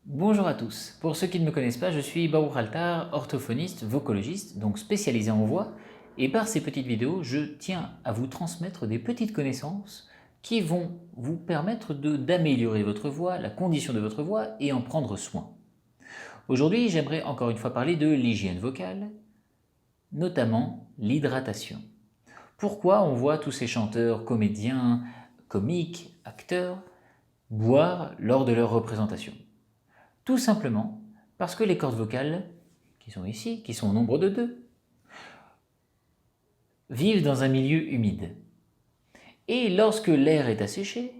Bonjour à tous. Pour ceux qui ne me connaissent pas, je suis Baruch Altar, orthophoniste, vocaliste, donc spécialisé en voix. Et par ces petites vidéos, je tiens à vous transmettre des petites connaissances qui vont vous permettre d'améliorer votre voix, la condition de votre voix et en prendre soin. Aujourd'hui, j'aimerais encore une fois parler de l'hygiène vocale, notamment l'hydratation. Pourquoi on voit tous ces chanteurs, comédiens, comiques, acteurs boire lors de leur représentation? Tout simplement parce que les cordes vocales, qui sont ici, qui sont au nombre de 2, vivent dans un milieu humide. Et lorsque l'air est asséché,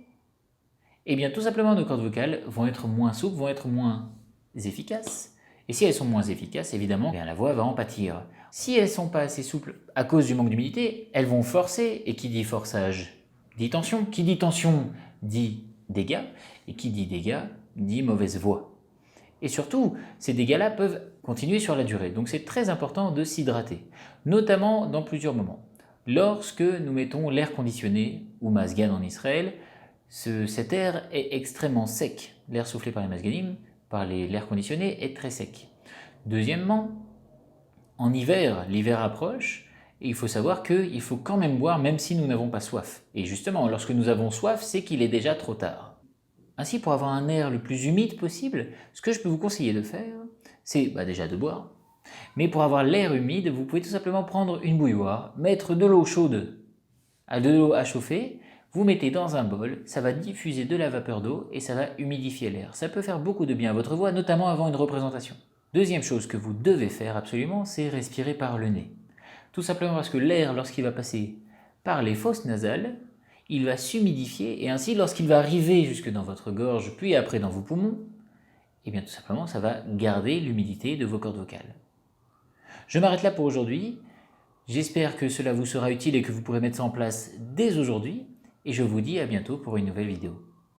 eh bien tout simplement nos cordes vocales vont être moins souples, vont être moins efficaces. Et si elles sont moins efficaces, évidemment, la voix va en pâtir. Si elles ne sont pas assez souples à cause du manque d'humidité, elles vont forcer, et qui dit forçage dit tension. Qui dit tension dit dégâts, et qui dit dégâts dit mauvaise voix. Et surtout, ces dégâts-là peuvent continuer sur la durée. Donc c'est très important de s'hydrater, notamment dans plusieurs moments. Lorsque nous mettons l'air conditionné, ou Mazgan en Israël, cet air est extrêmement sec. L'air soufflé par les Mazganim, par l'air conditionné, est très sec. Deuxièmement, en hiver, l'hiver approche, et il faut savoir qu'il faut quand même boire même si nous n'avons pas soif. Et justement, lorsque nous avons soif, c'est qu'il est déjà trop tard. Ainsi, pour avoir un air le plus humide possible, ce que je peux vous conseiller de faire, c'est déjà de boire. Mais pour avoir l'air humide, vous pouvez tout simplement prendre une bouilloire, mettre de l'eau chaude, de l'eau à chauffer, vous mettez dans un bol, ça va diffuser de la vapeur d'eau et ça va humidifier l'air. Ça peut faire beaucoup de bien à votre voix, notamment avant une représentation. Deuxième chose que vous devez faire absolument, c'est respirer par le nez. Tout simplement parce que l'air, lorsqu'il va passer par les fosses nasales, il va s'humidifier et ainsi lorsqu'il va arriver jusque dans votre gorge puis après dans vos poumons, et bien tout simplement ça va garder l'humidité de vos cordes vocales. Je m'arrête là pour aujourd'hui, j'espère que cela vous sera utile et que vous pourrez mettre ça en place dès aujourd'hui et je vous dis à bientôt pour une nouvelle vidéo.